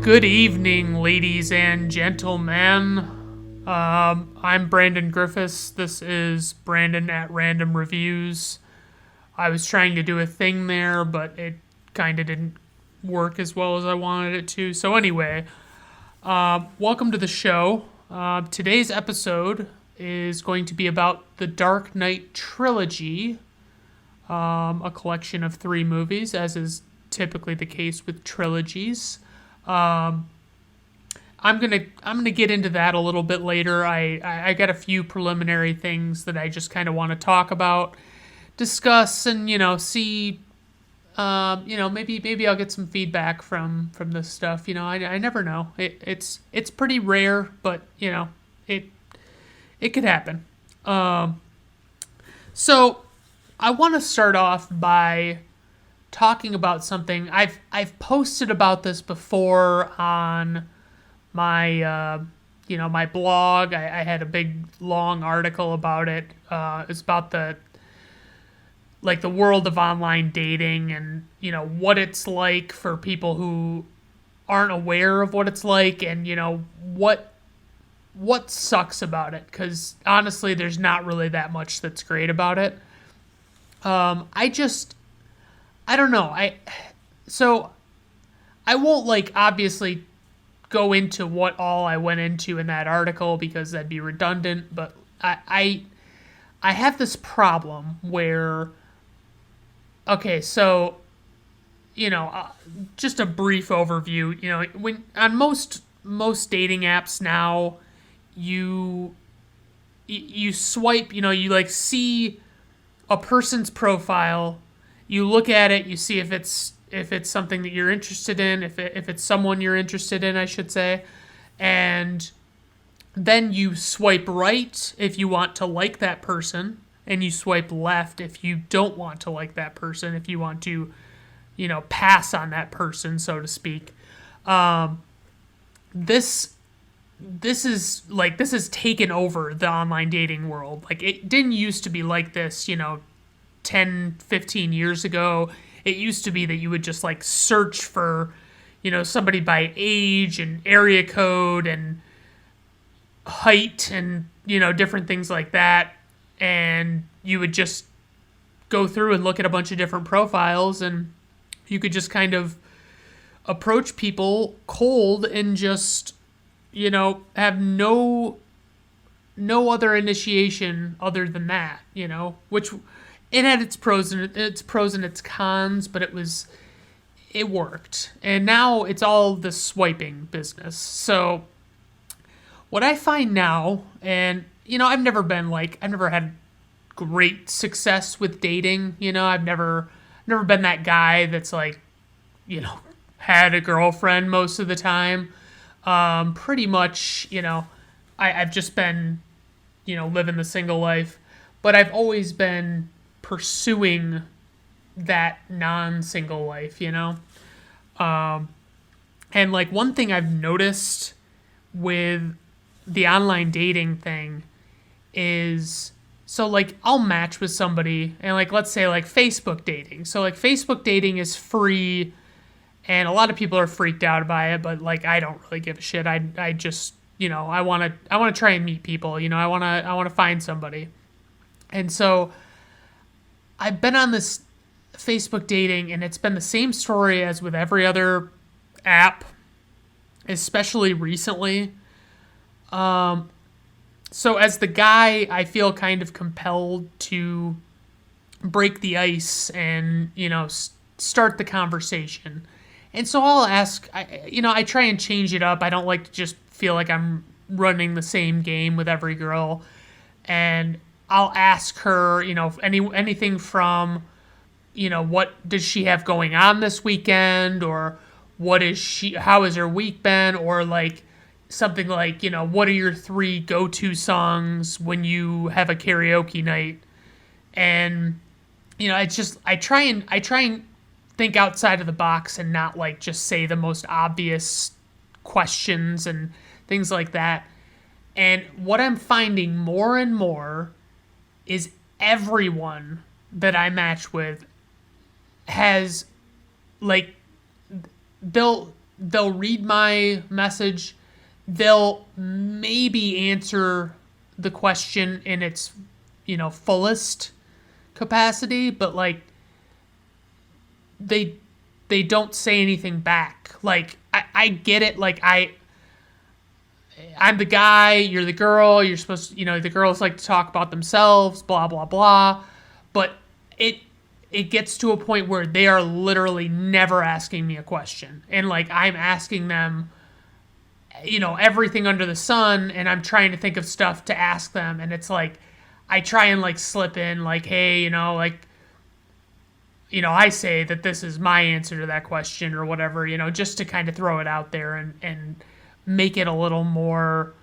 Good evening, ladies and gentlemen. I'm Brandon Griffiths. This is Brandon at Random Reviews. I was trying to do a thing there, but it kind of didn't work as well as I wanted it to. So anyway, welcome to the show. Today's episode is going to be about the Dark Knight Trilogy, a collection of 3 movies, as is typically the case with trilogies. I'm gonna get into that a little bit later. I got a few preliminary things that I just kind of want to talk about, discuss, and see. Maybe I'll get some feedback from this stuff. I never know. It's pretty rare, but it could happen. So I want to start off by talking about something. I've posted about this before on my my blog. I had a big long article about it. It's about the world of online dating and what it's like for people who aren't aware of what it's like, and what sucks about it, because honestly there's not really that much that's great about it. I don't know. I won't obviously go into what all I went into in that article because that'd be redundant, but I have this problem where, okay, so just a brief overview. When on most dating apps now, you swipe, you see a person's profile. You look at it, you see if it's something that you're interested in, if it's someone you're interested in, I should say, and then you swipe right if you want to like that person, and you swipe left if you don't want to like that person, if you want to, pass on that person, so to speak. This has taken over the online dating world. It didn't used to be like this, 10, 15 years ago. It used to be that you would just search for, somebody by age and area code and height and, different things like that. And you would just go through and look at a bunch of different profiles, and you could just kind of approach people cold and just, have no other initiation other than that, which it had its pros and its cons, but it worked. And now it's all the swiping business. So what I find now, and I've never had great success with dating. I've never been that guy that's had a girlfriend most of the time. Pretty much, I've just been, living the single life, but I've always been pursuing that non-single life, and one thing I've noticed with the online dating thing is, so I'll match with somebody, and let's say Facebook dating. So Facebook dating is free, and a lot of people are freaked out by it, but I don't really give a shit. I just I want to try and meet people. I want to find somebody, and so I've been on this Facebook dating, and it's been the same story as with every other app, especially recently. So as the guy, I feel kind of compelled to break the ice and, start the conversation. And so I'll ask, I try and change it up. I don't like to just feel like I'm running the same game with every girl. And I'll ask her, anything from, what does she have going on this weekend, or how has her week been, or something what are your 3 go-to songs when you have a karaoke night? And, it's just, I try and think outside of the box and not just say the most obvious questions and things like that. And what I'm finding more and more is everyone that I match with has they'll they'll read my message, they'll maybe answer the question in its, fullest capacity, but like they don't say anything back. Like I get it. Like I'm the guy, you're the girl, you're supposed to, the girls like to talk about themselves, blah, blah, blah. But it gets to a point where they are literally never asking me a question. And like I'm asking them, everything under the sun, and I'm trying to think of stuff to ask them. And it's like, I try and like slip in like, hey, I say that this is my answer to that question or whatever, just to kind of throw it out there and make it a little more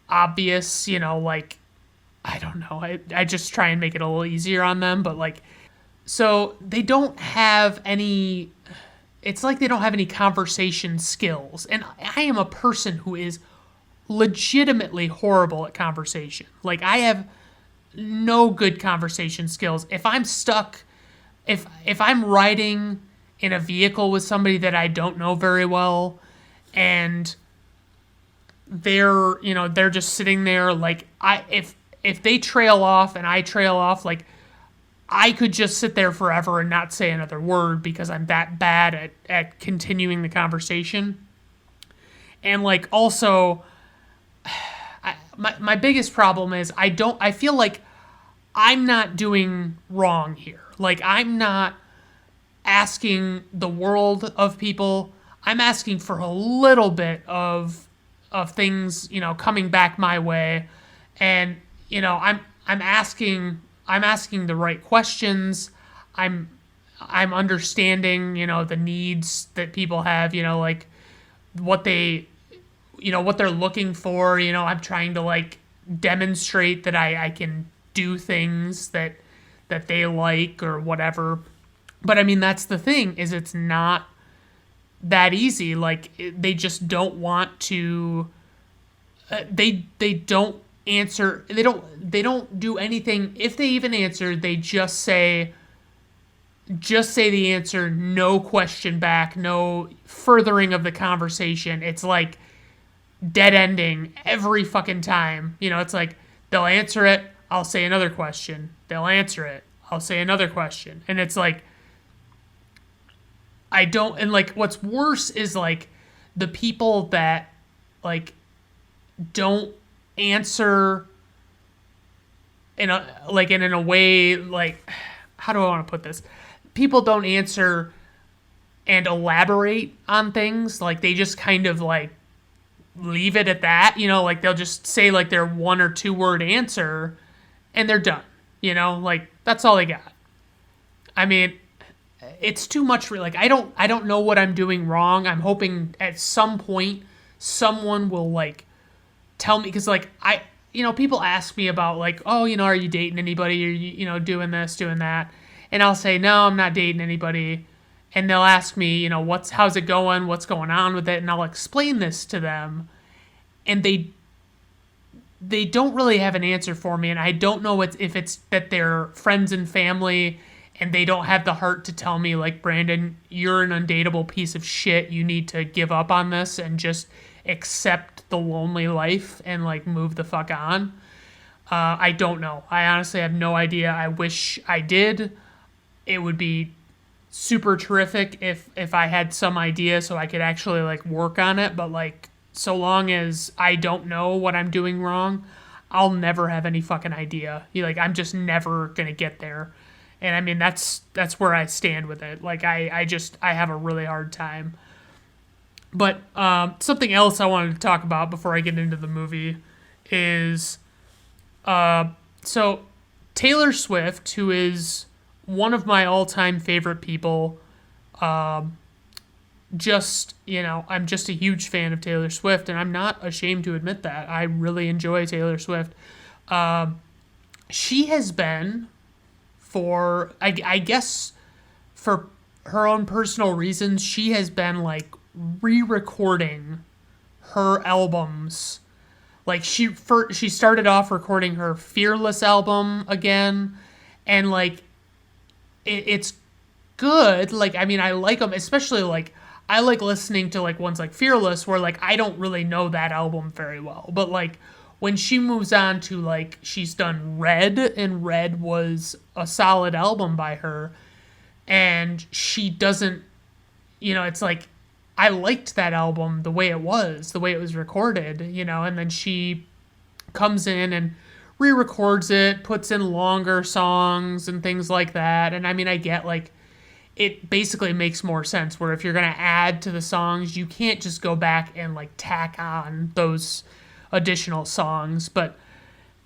obvious, like, I don't know. I just try and make it a little easier on them, but like, so they don't have any, it's like they don't have any conversation skills. And I am a person who is legitimately horrible at conversation. Like I have no good conversation skills. If I'm stuck, if I'm riding in a vehicle with somebody that I don't know very well and they're just sitting there, like if they trail off and I trail off, like I could just sit there forever and not say another word because I'm that bad at continuing the conversation. And like also my biggest problem is I feel like I'm not doing wrong here. Like I'm not asking the world of people. I'm asking for a little bit of things, coming back my way. And, I'm asking the right questions. I'm understanding, the needs that people have, like what they're looking for. I'm trying to like demonstrate that I can do things that they like or whatever. But I mean, that's the thing, is it's not that easy. Like they just don't want to, they don't answer. They don't do anything. If they even answer, they just say the answer, no question back, no furthering of the conversation. It's like dead ending every fucking time. It's like they'll answer it, I'll say another question. They'll answer it, I'll say another question. And it's like, and like what's worse is like the people that like don't answer in a way, like, how do I want to put this? People don't answer and elaborate on things. Like they just kind of like leave it at that, like they'll just say like their 1 or 2 word answer and they're done, like that's all they got. I mean, it's too much for, like, I don't know what I'm doing wrong. I'm hoping at some point someone will like tell me, because like people ask me about like, oh, are you dating anybody? Are you, doing this, doing that? And I'll say, no, I'm not dating anybody. And they'll ask me, how's it going? What's going on with it? And I'll explain this to them. And they don't really have an answer for me. And I don't know if it's that they're friends and family and they don't have the heart to tell me, like, Brandon, you're an undateable piece of shit. You need to give up on this and just accept the lonely life and, like, move the fuck on. I don't know. I honestly have no idea. I wish I did. It would be super terrific if I had some idea so I could actually, like, work on it. But, like, so long as I don't know what I'm doing wrong, I'll never have any fucking idea. Like, I'm just never going to get there. And I mean, that's where I stand with it. Like, I have a really hard time. But something else I wanted to talk about before I get into the movie is, so Taylor Swift, who is one of my all-time favorite people, I'm just a huge fan of Taylor Swift, and I'm not ashamed to admit that. I really enjoy Taylor Swift. She has been, for, I guess, for her own personal reasons, she has been, like, re-recording her albums. Like, she started off recording her Fearless album again, and, like, it's good. Like, I mean, I like them, especially, like, I like listening to like ones like Fearless, where like I don't really know that album very well, but like when she moves on to like she's done Red, and Red was a solid album by her, and she doesn't, it's like I liked that album the way it was recorded, and then she comes in and re-records it, puts in longer songs and things like that. And I mean, I get like it basically makes more sense where if you're going to add to the songs, you can't just go back and like tack on those additional songs. But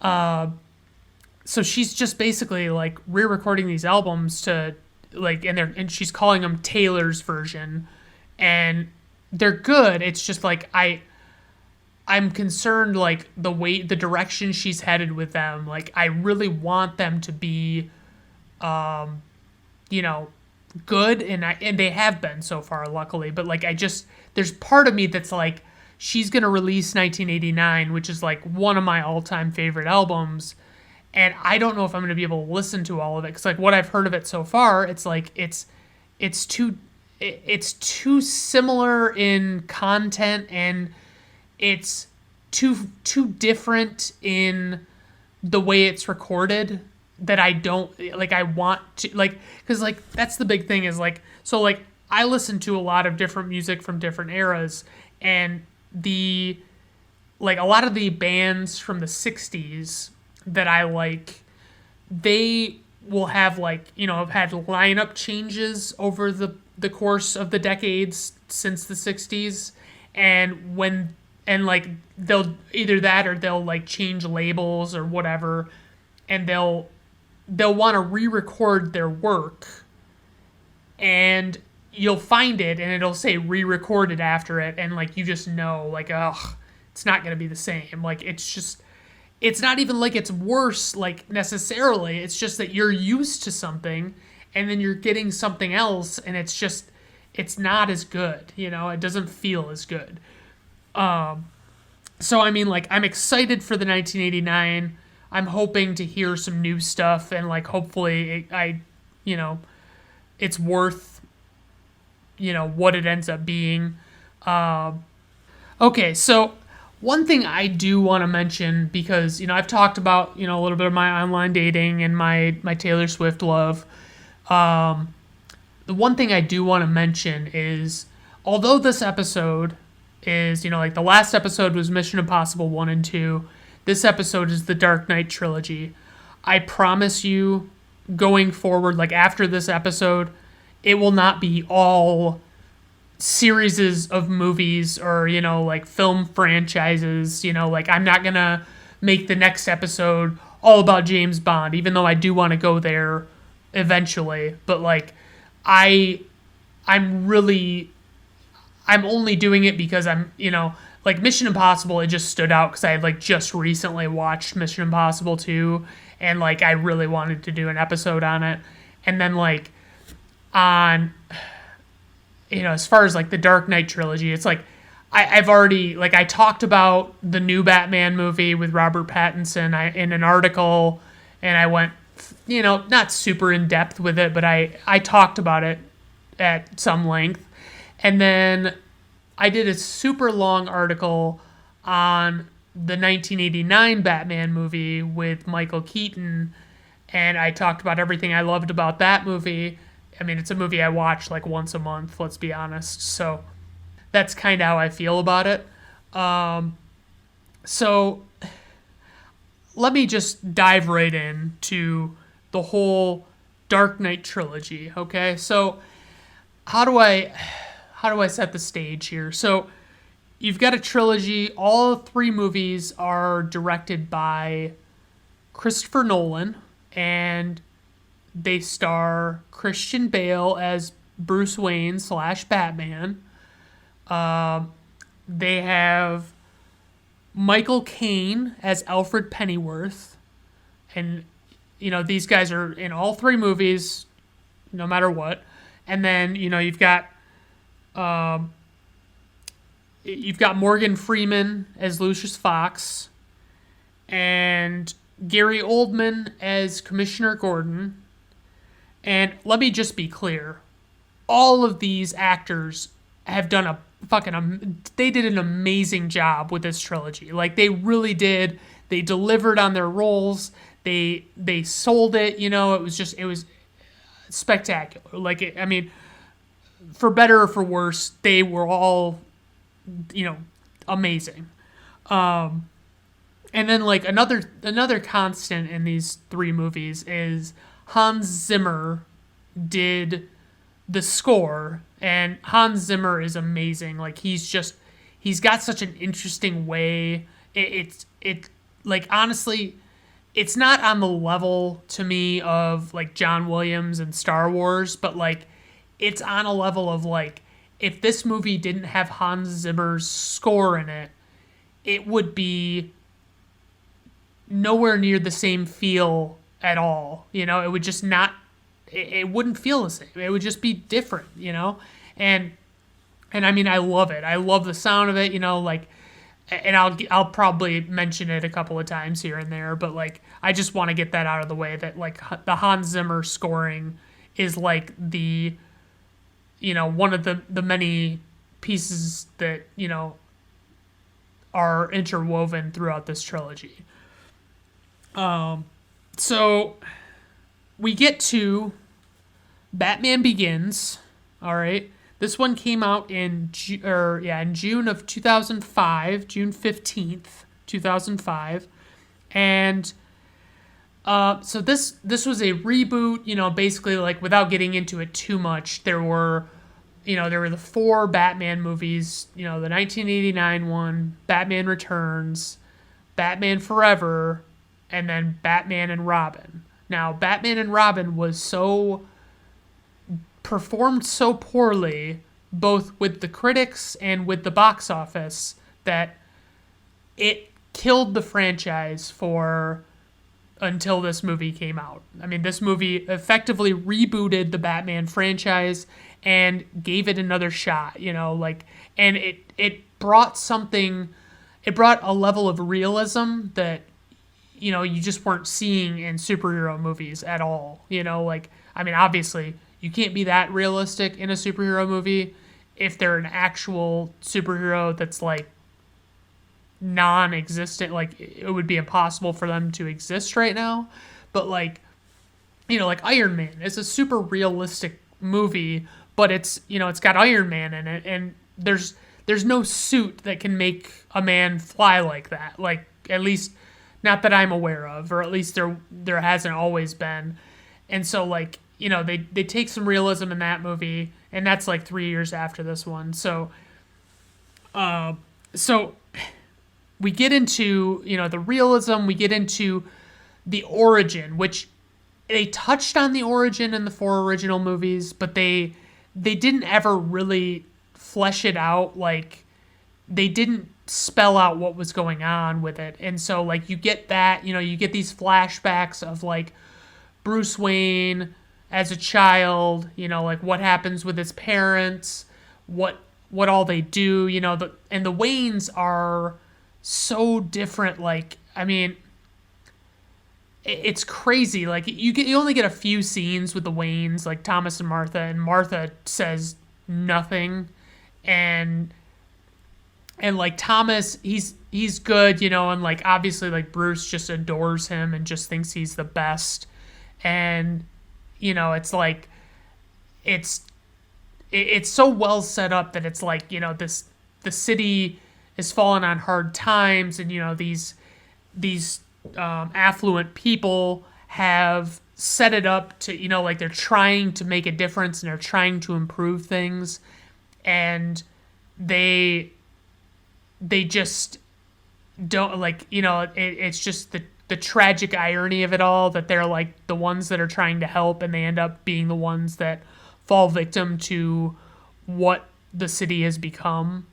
so she's just basically like re-recording these albums to like, and she's calling them Taylor's version, and they're good. It's just like I'm concerned like the direction she's headed with them. Like I really want them to be, good, and they have been so far, luckily. But like there's part of me that's like, she's gonna release 1989, which is like one of my all-time favorite albums, and I don't know if I'm gonna be able to listen to all of it because like what I've heard of it so far, it's like it's too similar in content, and it's too different in the way it's recorded that I don't like. I want to like, because like that's the big thing is like, so like I listen to a lot of different music from different eras, and a lot of the bands from the 60s that I like, they will have like, have had lineup changes over the course of the decades since the 60s, and like they'll either that or they'll like change labels or whatever, and they'll want to re-record their work, and you'll find it and it'll say re-recorded after it, and like you just know like, ugh, it's not going to be the same. Like it's not even like it's worse like necessarily, it's just that you're used to something and then you're getting something else, and it's not as good, it doesn't feel as good. So I mean, like, I'm excited for the 1989. I'm hoping to hear some new stuff, and like hopefully it's worth what it ends up being. Okay, so one thing I do want to mention, because I've talked about a little bit of my online dating and my Taylor Swift love. The one thing I do want to mention is, although this episode is, like the last episode was Mission Impossible 1 and 2, this episode is the Dark Knight Trilogy. I promise you, going forward, like after this episode, it will not be all series of movies or, like film franchises. Like I'm not going to make the next episode all about James Bond, even though I do want to go there eventually. But like I'm only doing it because I'm, like Mission Impossible, it just stood out because I had like just recently watched Mission Impossible 2, and like I really wanted to do an episode on it. And then like on, as far as like the Dark Knight Trilogy, it's like I've already, like I talked about the new Batman movie with Robert Pattinson in an article, and I went, not super in depth with it, but I talked about it at some length. And then I did a super long article on the 1989 Batman movie with Michael Keaton, and I talked about everything I loved about that movie. I mean, it's a movie I watch like once a month, let's be honest. So that's kind of how I feel about it. So let me just dive right into the whole Dark Knight trilogy, okay? So how do I set the stage here? So you've got a trilogy. All three movies are directed by Christopher Nolan, and they star Christian Bale as Bruce Wayne / Batman. They have Michael Caine as Alfred Pennyworth, and these guys are in all three movies, no matter what. And then you've got Morgan Freeman as Lucius Fox, and Gary Oldman as Commissioner Gordon. And let me just be clear, all of these actors have done a they did an amazing job with this trilogy. Like, they really did. They delivered on their roles. They sold it, you know. It was spectacular. Like, I mean, for better or for worse, they were all, you know, amazing. And then, like, another constant in these three movies is Hans Zimmer did the score, and Hans Zimmer is amazing. Like, he's got such an interesting way. It like, honestly, it's not on the level to me of like John Williams and Star Wars, but like, it's on a level of like, if this movie didn't have Hans Zimmer's score in it, it would be nowhere near the same feel at all. You know, it would just not, it wouldn't feel the same. It would just be different, you know? And I mean, I love it. I love the sound of it, you know, like, and I'll probably mention it a couple of times here and there, but like, I just want to get that out of the way, that like the Hans Zimmer scoring is like the, you know, one of the many pieces that, you know, are interwoven throughout this trilogy. So we get to Batman Begins. All right. This one came out in June of 2005, June 15th, 2005. And so this was a reboot, you know, basically, like, without getting into it too much, there were the four Batman movies, you know, the 1989 one, Batman Returns, Batman Forever, and then Batman and Robin. Now, Batman and Robin performed so poorly, both with the critics and with the box office, that it killed the franchise until this movie came out. I mean, this movie effectively rebooted the Batman franchise and gave it another shot, you know, like, and it brought a level of realism that, you know, you just weren't seeing in superhero movies at all, you know, like, I mean, obviously, you can't be that realistic in a superhero movie if they're an actual superhero that's, like, non-existent. Like, it would be impossible for them to exist right now. But, like, you know, like Iron Man is a super realistic movie, but it's, you know, it's got Iron Man in it, and there's no suit that can make a man fly like that. Like, at least not that I'm aware of, or at least there hasn't always been. And so, like, you know, they take some realism in that movie, and that's like 3 years after this one. So we get into, you know, the realism, we get into the origin, which they touched on the origin in the four original movies, but they didn't ever really flesh it out. Like, they didn't spell out what was going on with it. And so, like, you get that, you know, you get these flashbacks of, like, Bruce Wayne as a child, you know, like, what happens with his parents, what all they do, you know, and the Waynes are so different. Like, I mean, it's crazy. Like, you only get a few scenes with the Waynes, like Thomas and Martha says nothing, and like Thomas, he's good, you know, and like, obviously, like, Bruce just adores him and just thinks he's the best. And, you know, it's like, it's so well set up that it's like, you know, the city is falling on hard times, and, you know, these affluent people have set it up to, you know, like, they're trying to make a difference and they're trying to improve things, and they just don't, like, you know, it's just the tragic irony of it all, that they're like the ones that are trying to help, and they end up being the ones that fall victim to what the city has become.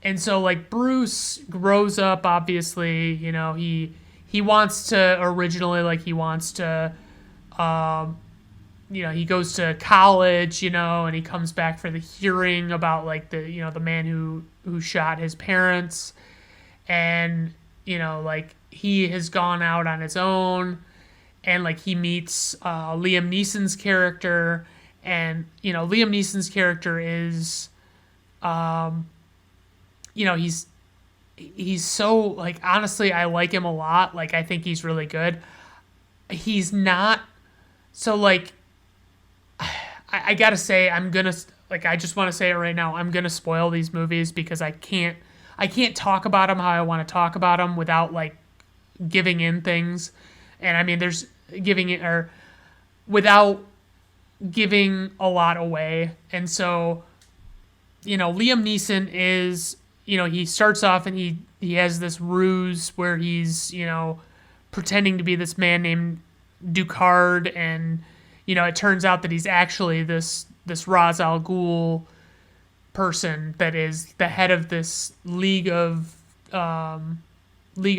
And so, like, Bruce grows up, obviously, you know, he wants to originally, like, he wants to, you know, he goes to college, you know, and he comes back for the hearing about, like, the, you know, the man who shot his parents. And, you know, like, he has gone out on his own, and, like, he meets Liam Neeson's character, and, you know, Liam Neeson's character is He's so, like, honestly, I like him a lot. Like, I think he's really good. He's not, so, like, I gotta say, I just want to say it right now. I'm gonna spoil these movies because I can't talk about them how I want to talk about them without, like, giving in things. And I mean, there's giving it, or without giving a lot away. And so, Liam Neeson is, he starts off and he has this ruse where he's, pretending to be this man named Ducard, and, it turns out that he's actually this Ra's al Ghul person that is the head of this League of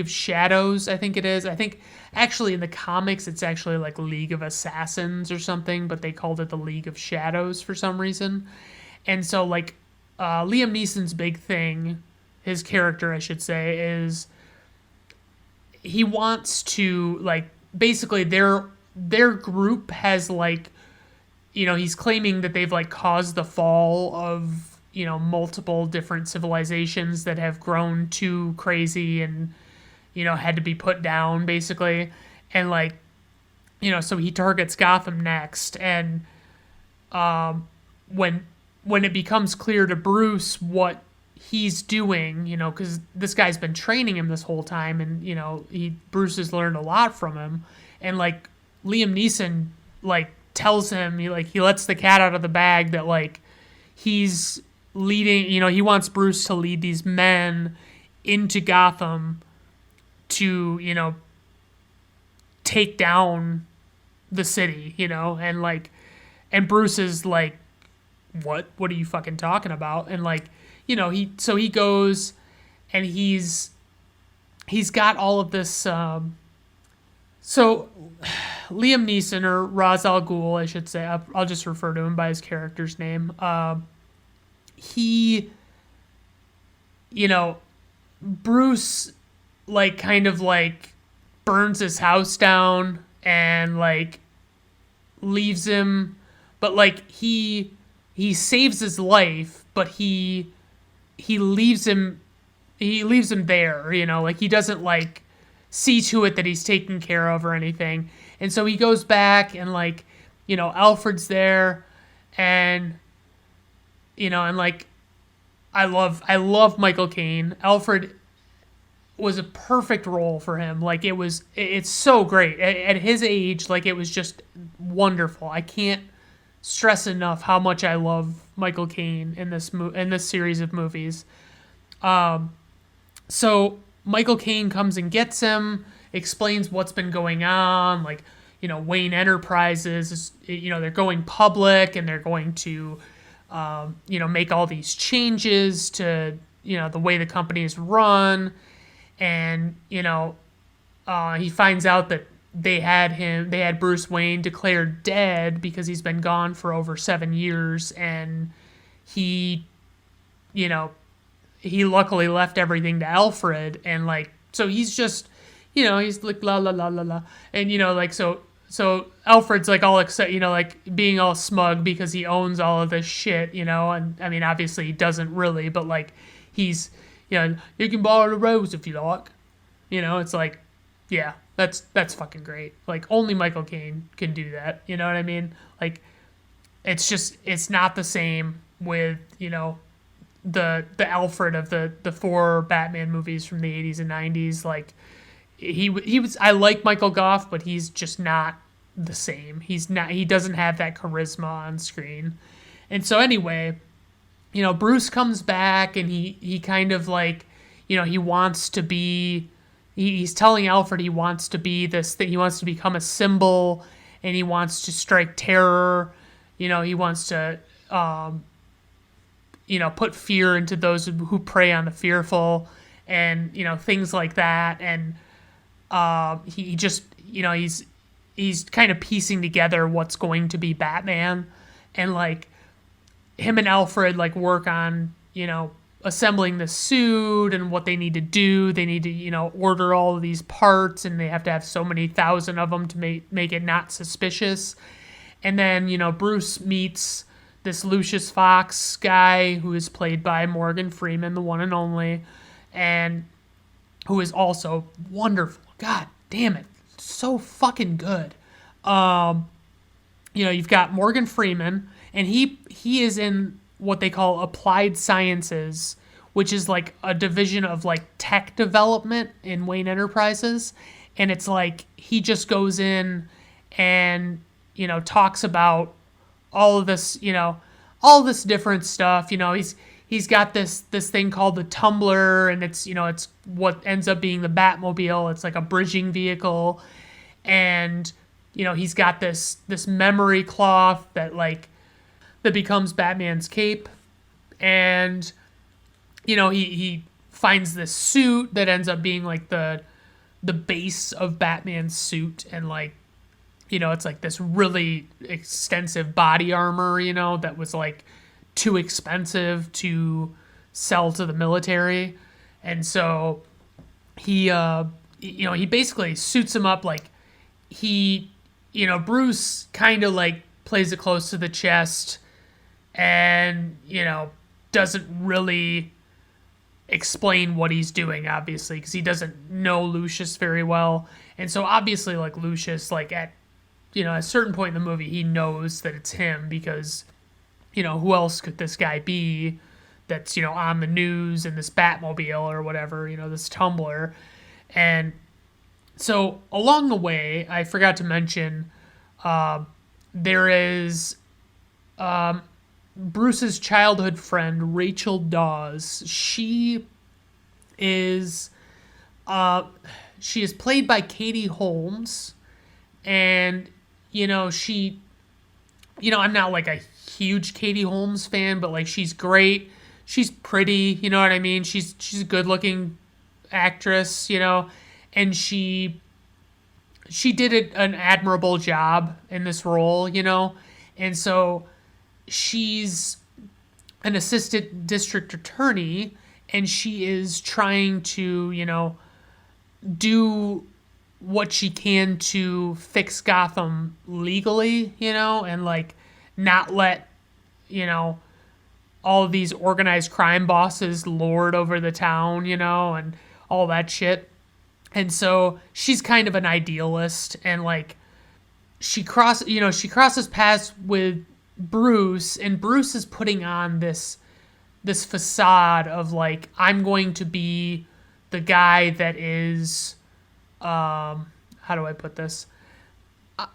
Shadows, I think it is. I think actually in the comics it's actually like League of Assassins or something, but they called it the League of Shadows for some reason. And so, like, Liam Neeson's big thing, his character, I should say, is he wants to, like, basically their group has, like, he's claiming that they've, like, caused the fall of, multiple different civilizations that have grown too crazy and, had to be put down, basically. And, like, so he targets Gotham next. And when it becomes clear to Bruce what he's doing, because this guy's been training him this whole time, and, Bruce has learned a lot from him. And, like, Liam Neeson, like, tells him, he lets the cat out of the bag that, like, he's leading, he wants Bruce to lead these men into Gotham to, take down the city, and, like, and Bruce is like, what are you fucking talking about? And, like, he goes and he's got all of this, so Liam Neeson, or Ra's al Ghul, I should say, I'll just refer to him by his character's name. He, Bruce, like, kind of, like, burns his house down and, like, leaves him, but, like, he saves his life, but he leaves him there, like, he doesn't, like, see to it that he's taken care of or anything. And so he goes back and, like, Alfred's there, and, and, like, I love Michael Caine. Alfred was a perfect role for him. Like, it's so great. At his age, like, it was just wonderful. I can't stress enough how much I love Michael Caine in this series of movies. So Michael Caine comes and gets him, explains what's been going on, like, Wayne Enterprises, they're going public, and they're going to, make all these changes to, the way the company is run. And, he finds out that they had Bruce Wayne declared dead because he's been gone for over 7 years, and he luckily left everything to Alfred, and, like, so he's just, he's like, la la la la la, and, like, so Alfred's, like, all excited, like, being all smug because he owns all of this shit, and, I mean, obviously he doesn't really, but, like, he's, you can borrow the rose if you like, it's like, yeah, that's fucking great. Like, only Michael Caine can do that, you know what I mean? Like, it's not the same with, the Alfred of the 4 Batman movies from the 80s and 90s. Like, he was, I like Michael Gough, but he's just not the same. He doesn't have that charisma on screen. And so anyway, Bruce comes back, and he kind of, like, he wants to be, he's telling Alfred he wants to be this thing, he wants to become a symbol, and he wants to strike terror, he wants to, put fear into those who prey on the fearful, and, things like that. And he just, he's kind of piecing together what's going to be Batman. And, like, him and Alfred, like, work on, assembling the suit and what they need to do. They need to, order all of these parts, and they have to have so many thousand of them to make it not suspicious. And then, Bruce meets this Lucius Fox guy who is played by Morgan Freeman, the one and only, and who is also wonderful. God damn it, so fucking good. You've got Morgan Freeman, and he is in what they call applied sciences, which is like a division of like tech development in Wayne Enterprises. And it's like he just goes in and, talks about all of this, all this different stuff. He's got this thing called the Tumbler, and it's what ends up being the Batmobile. It's like a bridging vehicle. And, he's got this memory cloth that becomes Batman's cape. And, he finds this suit that ends up being like the base of Batman's suit, and it's like this really extensive body armor, that was like too expensive to sell to the military. And so he basically suits him up. Like Bruce kind of like plays it close to the chest and, doesn't really explain what he's doing, obviously, because he doesn't know Lucius very well. And so obviously, like, Lucius, like, at a certain point in the movie, he knows that it's him, because who else could this guy be that's on the news in this Batmobile or whatever, this Tumbler. And so along the way, I forgot to mention, there is Bruce's childhood friend, Rachel Dawes. She is played by Katie Holmes, and I'm not like a huge Katie Holmes fan, but like she's great. She's pretty, you know what I mean? She's a good-looking actress, and she did an admirable job in this role, and so she's an assistant district attorney, and she is trying to, do what she can to fix Gotham legally, and like not let, all of these organized crime bosses lord over the town, and all that shit. And so she's kind of an idealist, and like she crosses paths with Bruce, and Bruce is putting on this facade of like, I'm going to be the guy that is, how do I put this?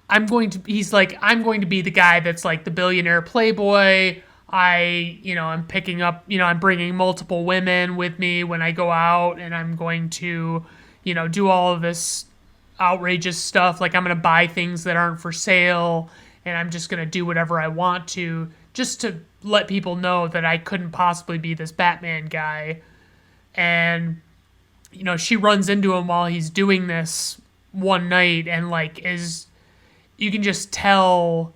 I'm going to be the guy that's like the billionaire playboy. I'm picking up, I'm bringing multiple women with me when I go out, and I'm going to, do all of this outrageous stuff. Like, I'm going to buy things that aren't for sale, and I'm just going to do whatever I want to, just to let people know that I couldn't possibly be this Batman guy. And, she runs into him while he's doing this one night, and you can just tell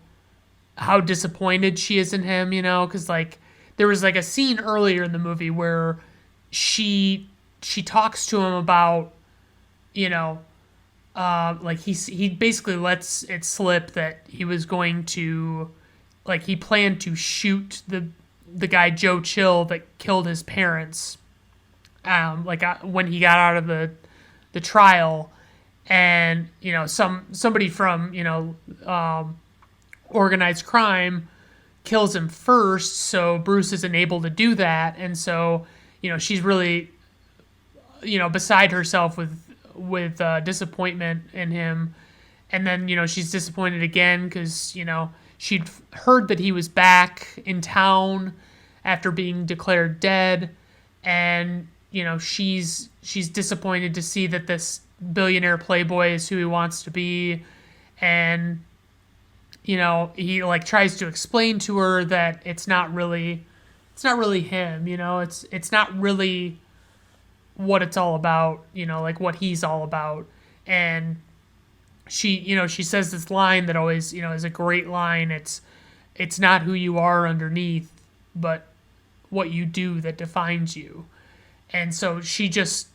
how disappointed she is in him, because like there was like a scene earlier in the movie where she talks to him about, like he basically lets it slip that he was going to, like, he planned to shoot the guy Joe Chill that killed his parents, when he got out of the trial. And somebody from organized crime kills him first, so Bruce isn't able to do that. And so she's really beside herself with disappointment in him. And then she's disappointed again because she'd heard that he was back in town after being declared dead, and she's disappointed to see that this billionaire playboy is who he wants to be. And he like tries to explain to her that it's not really him, it's not really what it's all about, like what he's all about. And she says this line that always, is a great line. It's not who you are underneath, but what you do that defines you. And so she just,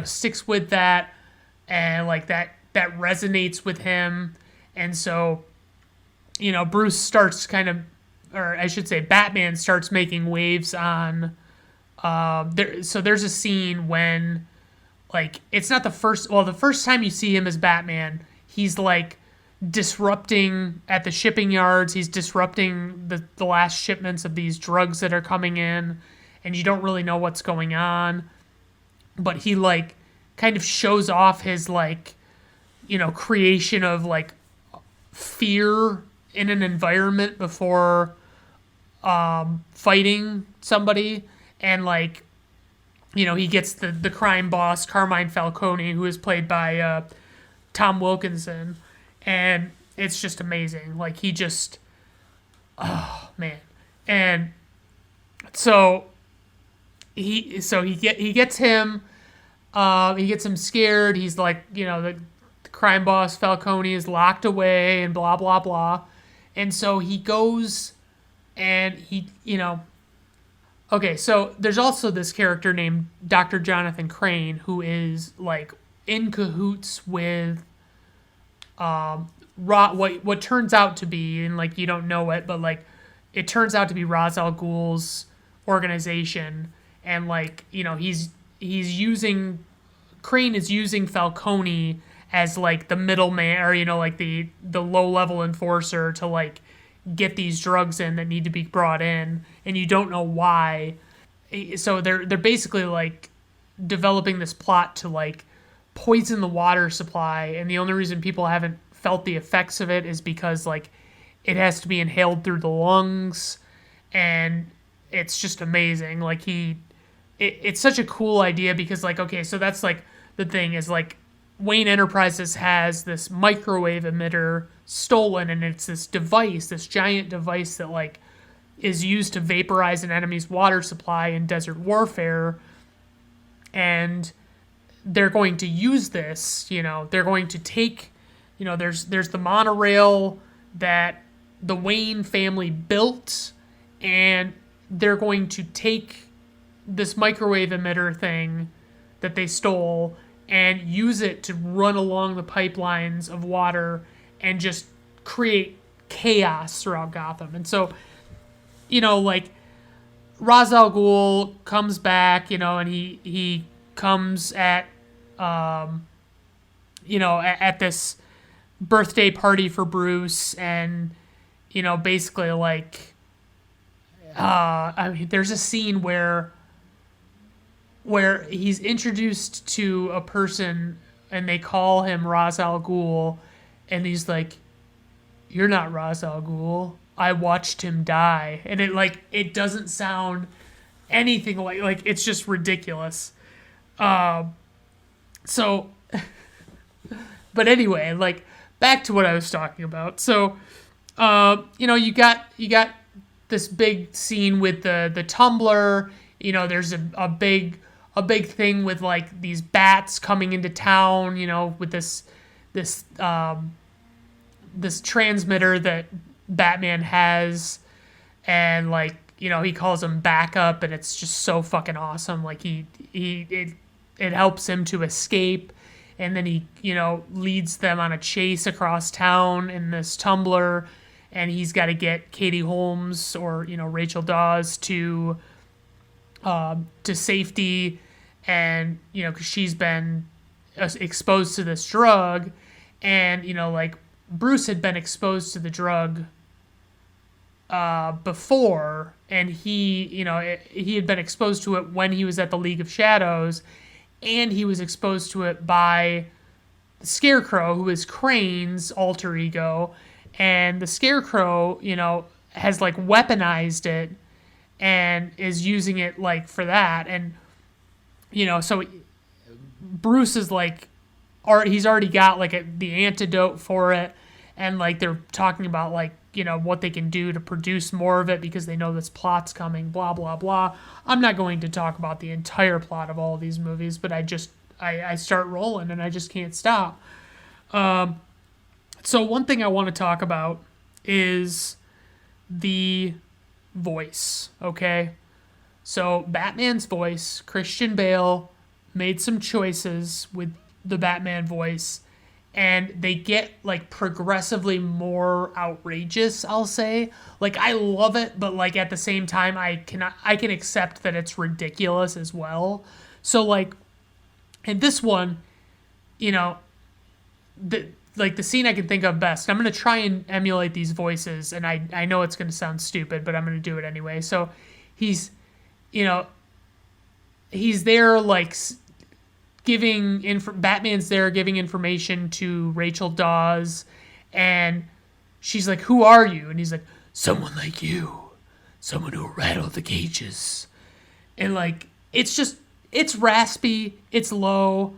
sticks with that, and like that resonates with him. And so, Bruce starts kind of or I should say Batman starts making waves on there's a scene when, like, it's not the first time you see him as Batman, he's like disrupting at the shipping yards, he's disrupting the last shipments of these drugs that are coming in, and you don't really know what's going on, but he like kind of shows off his like, creation of like fear in an environment before fighting somebody. And like, he gets the crime boss Carmine Falcone, who is played by Tom Wilkinson, and it's just amazing. Like, he just, oh man. And so he gets him scared. He's like, the crime boss Falcone is locked away and blah blah blah. And so he goes and okay, so there's also this character named Dr. Jonathan Crane, who is like in cahoots with what turns out to be, and like you don't know it, but like it turns out to be Ra's al Ghul's organization, and like Crane is using Falcone as like the middleman, or like the low level enforcer to like get these drugs in that need to be brought in, and you don't know why. So they're basically like developing this plot to like poison the water supply, and the only reason people haven't felt the effects of it is because like it has to be inhaled through the lungs, and it's just amazing. Like it's such a cool idea because like, okay, so that's like the thing is like Wayne Enterprises has this microwave emitter stolen, and it's this giant device that like is used to vaporize an enemy's water supply in desert warfare. And they're going to use this, they're going to take, there's the monorail that the Wayne family built, and they're going to take this microwave emitter thing that they stole and use it to run along the pipelines of water and just create chaos throughout Gotham. And so, like, Ra's al Ghul comes back, and he comes at, at this birthday party for Bruce, and, basically, like, there's a scene where he's introduced to a person, and they call him Ra's al Ghul, and he's like, "You're not Ra's al Ghul. I watched him die." And it doesn't sound anything like it's just ridiculous. So, but anyway, like, back to what I was talking about. So, you got this big scene with the tumbler. There's a big thing with like these bats coming into town. With this transmitter that Batman has, and like he calls them backup, and it's just so fucking awesome. Like it helps him to escape, and then he leads them on a chase across town in this tumbler, and he's got to get Katie Holmes, or Rachel Dawes, to safety, and because she's been exposed to this drug, and like Bruce had been exposed to the drug before, and he had been exposed to it when he was at the League of Shadows, and he was exposed to it by the Scarecrow, who is Crane's alter ego, and the Scarecrow has like weaponized it and is using it like for that, and so Bruce is like, he's already got like the antidote for it, and like they're talking about like what they can do to produce more of it because they know this plot's coming, blah blah blah. I'm not going to talk about the entire plot of all of these movies, but I start rolling and I just can't stop. So one thing I want to talk about is the voice, okay? So Batman's voice, Christian Bale made some choices with the Batman voice, and they get like progressively more outrageous, I'll say. Like, I love it, but like at the same time I can accept that it's ridiculous as well. So like in this one, you know, the scene I can think of best. I'm gonna try and emulate these voices, and I know it's gonna sound stupid, but I'm gonna do it anyway. So he's, you know, he's there like Batman's there giving information to Rachel Dawes, and she's like, "Who are you?" And he's like, "Someone like you, someone who'll rattle the cages." And like, it's raspy, it's low,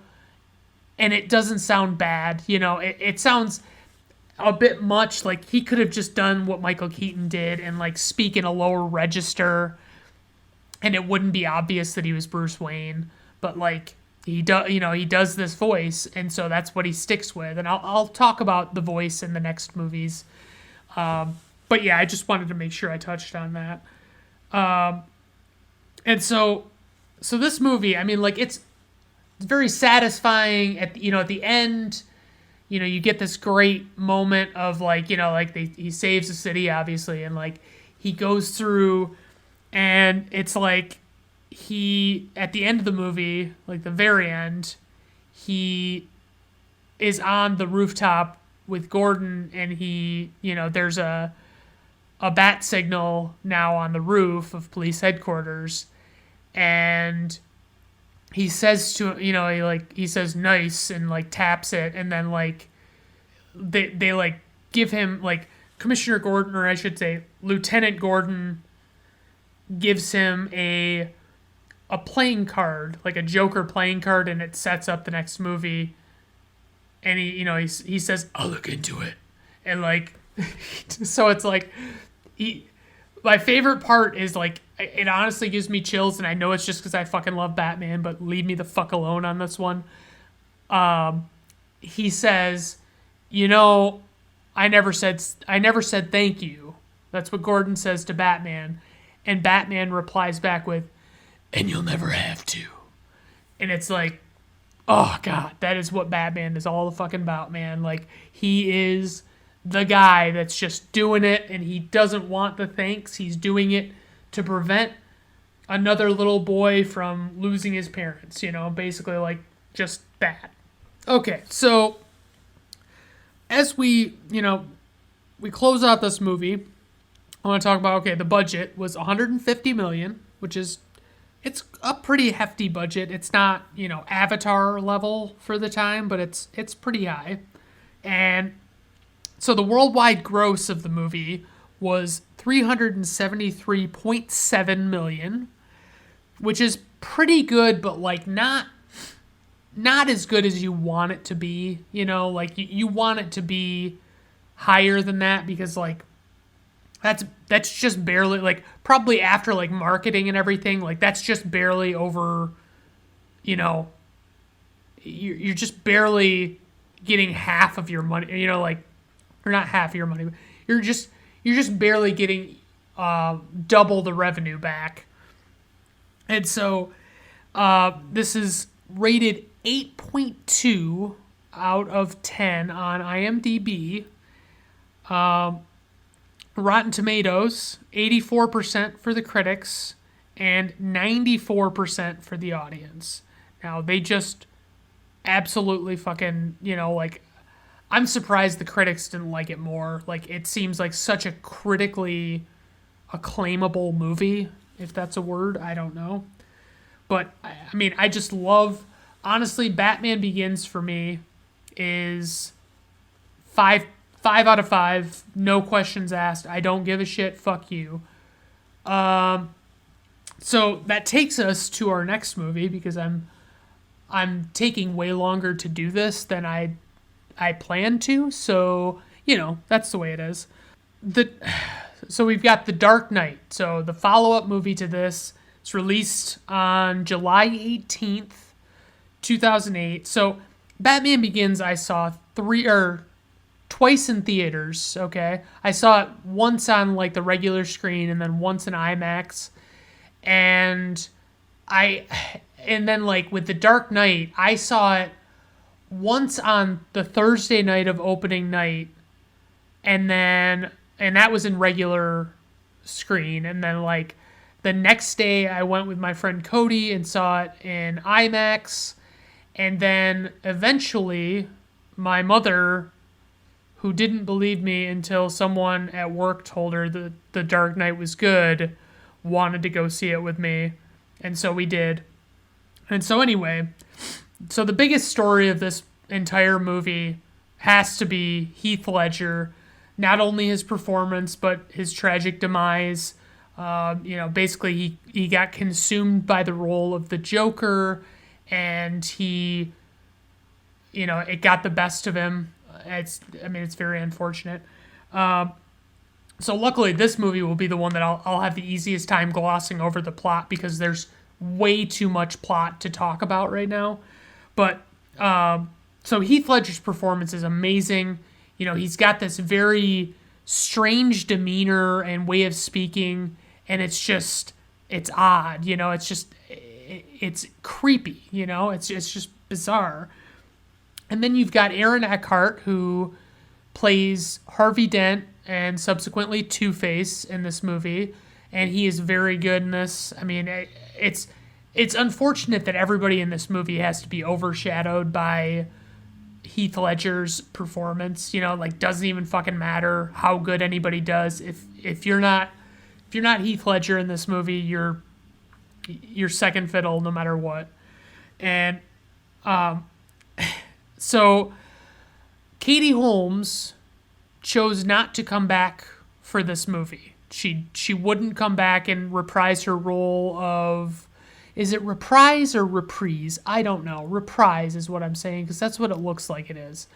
and it doesn't sound bad. You know, it sounds a bit much like he could have just done what Michael Keaton did and like speak in a lower register, and it wouldn't be obvious that he was Bruce Wayne. But like, he does this voice, and so that's what he sticks with. And I'll talk about the voice in the next movies. But yeah, I just wanted to make sure I touched on that. And so this movie, I mean, like, it's very satisfying at the end. You know, you get this great moment of like, you know, like he saves the city, obviously, and like he goes through, and it's like he, at the end of the movie, like the very end, he is on the rooftop with Gordon, and he, you know, there's a bat signal now on the roof of police headquarters, and he says to, you know, he says nice and like taps it, and then like they like give him, like, Commissioner Gordon, or I should say Lieutenant Gordon, gives him a playing card, like a Joker playing card, and it sets up the next movie. And he says, "I'll look into it," and like, so it's like, my favorite part is like, it honestly gives me chills, and I know it's just because I fucking love Batman, but leave me the fuck alone on this one. He says, "You know, I never said thank you." That's what Gordon says to Batman, and Batman replies back with, "And you'll never have to." And it's like, oh God, that is what Batman is all fucking about, man. Like, he is the guy that's just doing it, and he doesn't want the thanks. He's doing it to prevent another little boy from losing his parents, you know, basically, like, just that. Okay, so as we close out this movie, I want to talk about, okay, the budget was $150 million, which is, it's a pretty hefty budget. It's not, you know, Avatar level for the time, but it's pretty high. And so the worldwide gross of the movie was $373.7 million, which is pretty good, but like not as good as you want it to be. You know, like you want it to be higher than that, because like that's just barely, like, probably after like marketing and everything, like that's just barely over, you know, you're just barely getting half of your money, you know, like, or not half of your money, but you're just barely getting double the revenue back. And so this is rated 8.2 out of 10 on IMDb. Rotten Tomatoes, 84% for the critics and 94% for the audience. Now, they just absolutely fucking, you know, like, I'm surprised the critics didn't like it more. Like, it seems like such a critically acclaimable movie, if that's a word, I don't know. But, I mean, I just love, honestly, Batman Begins for me is 5 out of 5, no questions asked. I don't give a shit. Fuck you. So that takes us to our next movie, because I'm taking way longer to do this than I planned to. So, you know, that's the way it is. So we've got The Dark Knight. So the follow-up movie to this, it's released on July 18th, 2008. So Batman Begins I saw twice in theaters, okay? I saw it once on like the regular screen, and then once in IMAX. And then like with The Dark Knight, I saw it once on the Thursday night of opening night, and that was in regular screen, and then like the next day I went with my friend Cody and saw it in IMAX, and then eventually my mother, who didn't believe me until someone at work told her that The Dark Knight was good, wanted to go see it with me, and so we did. And so anyway, so the biggest story of this entire movie has to be Heath Ledger, not only his performance, but his tragic demise. Basically he got consumed by the role of the Joker, and it got the best of him. It's very unfortunate. So luckily this movie will be the one that I'll have the easiest time glossing over the plot, because there's way too much plot to talk about right now. But so Heath Ledger's performance is amazing. He's got this very strange demeanor and way of speaking, and it's odd. It's creepy. It's just bizarre. And then you've got Aaron Eckhart, who plays Harvey Dent and subsequently Two-Face in this movie, and he is very good in this. I mean, it's unfortunate that everybody in this movie has to be overshadowed by Heath Ledger's performance. Doesn't even fucking matter how good anybody does. If you're not Heath Ledger in this movie, you're second fiddle no matter what. And so Katie Holmes chose not to come back for this movie. She wouldn't come back and reprise her role of, is it reprise or reprise? I don't know. Reprise is what I'm saying, because that's what it looks like it is.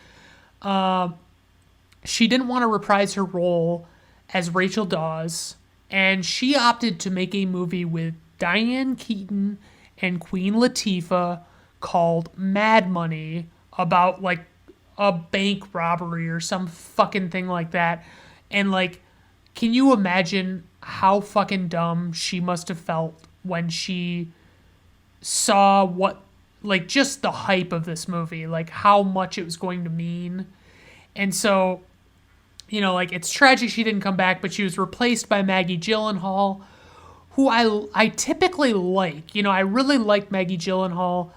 She didn't want to reprise her role as Rachel Dawes, and she opted to make a movie with Diane Keaton and Queen Latifah called Mad Money, about like a bank robbery or some fucking thing like that. And like, can you imagine how fucking dumb she must have felt when she saw what, like, just the hype of this movie, like how much it was going to mean. And so, it's tragic she didn't come back, but she was replaced by Maggie Gyllenhaal, who I typically like. I really like Maggie Gyllenhaal.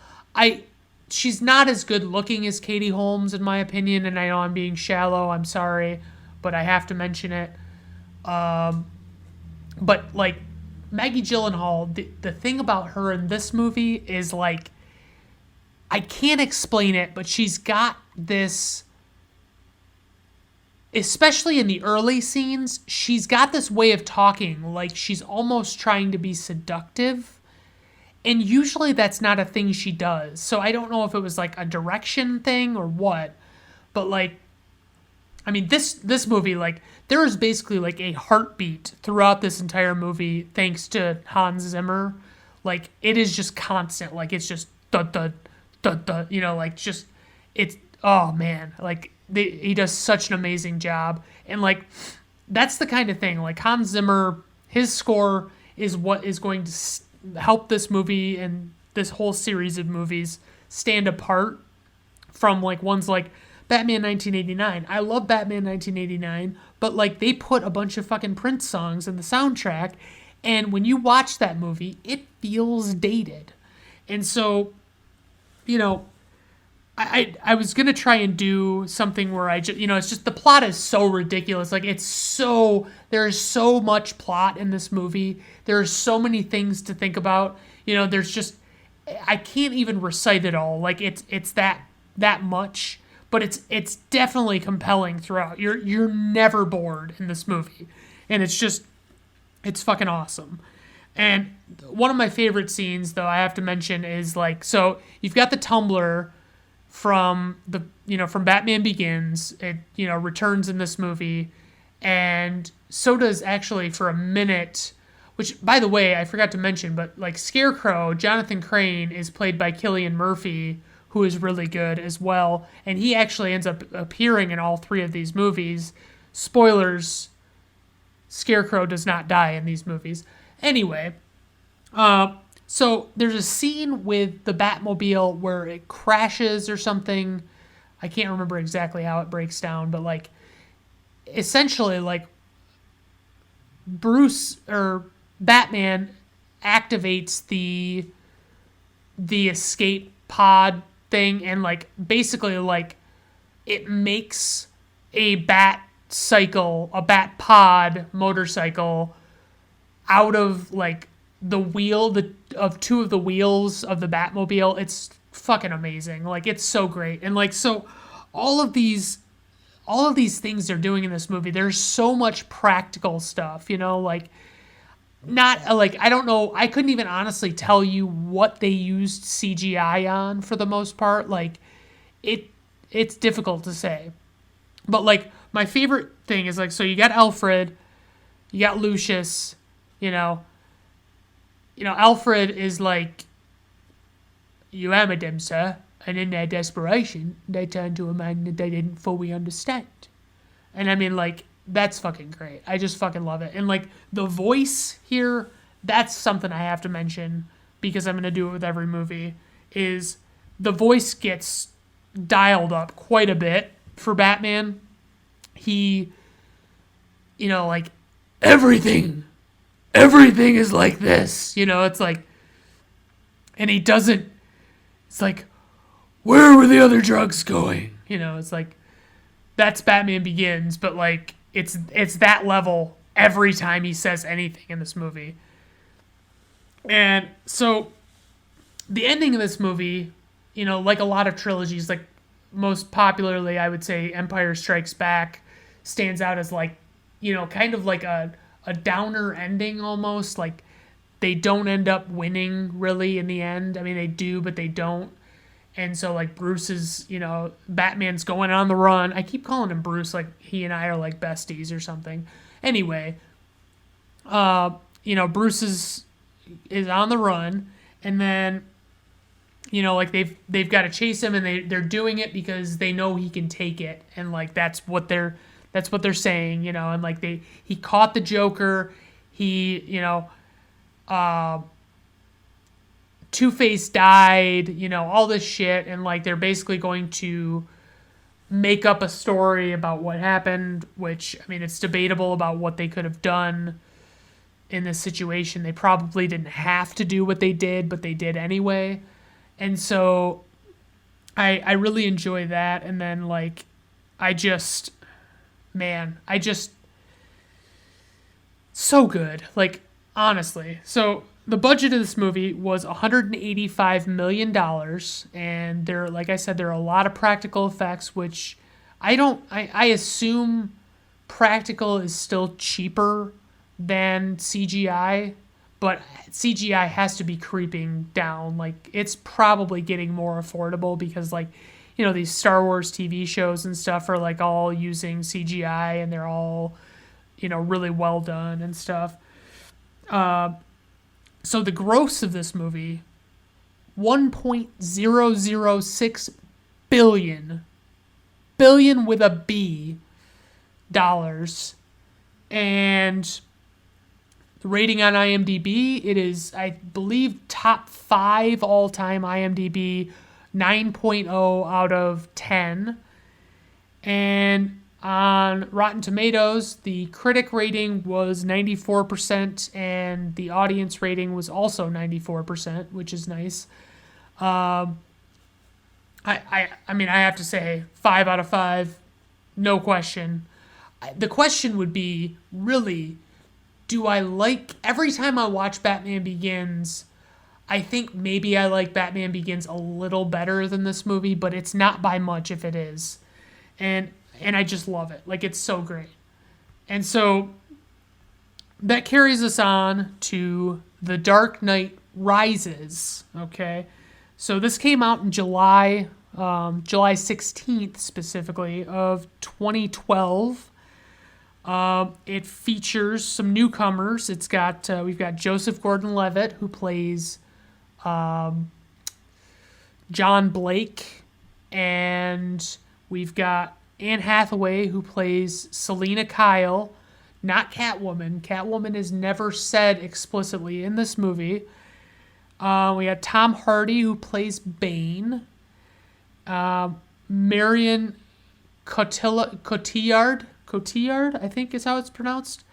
She's not as good looking as Katie Holmes, in my opinion, and I know I'm being shallow, I'm sorry, but I have to mention it. But like, Maggie Gyllenhaal, the thing about her in this movie is, like, I can't explain it, but she's got this, especially in the early scenes, she's got this way of talking, like she's almost trying to be seductive. And usually that's not a thing she does. So I don't know if it was like a direction thing or what. But like, I mean, this movie, like, there is basically like a heartbeat throughout this entire movie thanks to Hans Zimmer. Like, it is just constant. Like, it's just dud, like, just, it's, oh man. Like, he does such an amazing job. And like, that's the kind of thing. Like, Hans Zimmer, his score is what is going to help this movie and this whole series of movies stand apart from like ones like Batman 1989. I love Batman 1989, but like, they put a bunch of fucking Prince songs in the soundtrack, and when you watch that movie, it feels dated. And so, I was gonna try and do something where I just, it's just, the plot is so ridiculous. Like, there is so much plot in this movie. There are so many things to think about. There's just, I can't even recite it all. Like, it's that much, but it's definitely compelling throughout. You're never bored in this movie, and it's fucking awesome. And one of my favorite scenes, though, I have to mention, is like, so you've got the Tumblr from from Batman Begins. It returns in this movie, and so does actually for a minute, which, by the way, I forgot to mention, but like, Scarecrow, Jonathan Crane, is played by Cillian Murphy, who is really good as well, and he actually ends up appearing in all three of these movies. Spoilers, Scarecrow does not die in these movies. Anyway, So there's a scene with the Batmobile where it crashes or something. I can't remember exactly how it breaks down, but like essentially like Bruce or Batman activates the escape pod thing, and like basically like it makes a bat pod motorcycle out of like the wheel of two of the wheels of the Batmobile. It's fucking amazing. Like it's so great. And like so all of these things they're doing in this movie, there's so much practical stuff, like not like I don't know, I couldn't even honestly tell you what they used CGI on for the most part. Like it's difficult to say. But like my favorite thing is like, so you got Alfred, you got Lucius, Alfred is like, "You hammered them, sir," and in their desperation, they turned to a man that they didn't fully understand. And I mean, like, that's fucking great. I just fucking love it. And like the voice here, that's something I have to mention because I'm gonna do it with every movie. Is the voice gets dialed up quite a bit for Batman. He, like everything is like this. It's like, and he doesn't. It's like, where were the other drugs going? It's like, that's Batman Begins, but like it's that level every time he says anything in this movie. And so the ending of this movie, like a lot of trilogies, like most popularly I would say Empire Strikes Back stands out as like, kind of like a downer ending almost. Like they don't end up winning really in the end. I mean, they do, but they don't. And so like Bruce is, Batman's going on the run. I keep calling him Bruce, like he and I are like besties or something. Anyway, Bruce is on the run, and then like they've got to chase him, and they're doing it because they know he can take it, and like that's what they're saying, and like he caught the Joker, he Two-Face died, all this shit, and like they're basically going to make up a story about what happened, which I mean it's debatable about what they could have done in this situation. They probably didn't have to do what they did, but they did anyway. And so I really enjoy that. And then like I just so good. Like honestly. So the budget of this movie was $185 million, and like I said, there are a lot of practical effects, which I assume practical is still cheaper than CGI, but CGI has to be creeping down. Like it's probably getting more affordable because like, these Star Wars TV shows and stuff are like all using CGI, and they're all, really well done and stuff. So the gross of this movie, $1.006 billion with a B, dollars. And the rating on IMDb, it is, I believe, top 5 all-time IMDb, 9.0 out of 10. And on Rotten Tomatoes, the critic rating was 94%, and the audience rating was also 94%, which is nice. I mean, I have to say, 5 out of 5, no question. The question would be, really, do I like... Every time I watch Batman Begins, I think maybe I like Batman Begins a little better than this movie, but it's not by much if it is. And I just love it. Like, it's so great. And so that carries us on to The Dark Knight Rises, okay? So this came out in July 16th, specifically, of 2012. It features some newcomers. It's got we've got Joseph Gordon-Levitt, who plays John Blake, and we've got Anne Hathaway, who plays Selina Kyle, not Catwoman. Catwoman is never said explicitly in this movie. We got Tom Hardy, who plays Bane. Marion Cotillard, I think is how it's pronounced,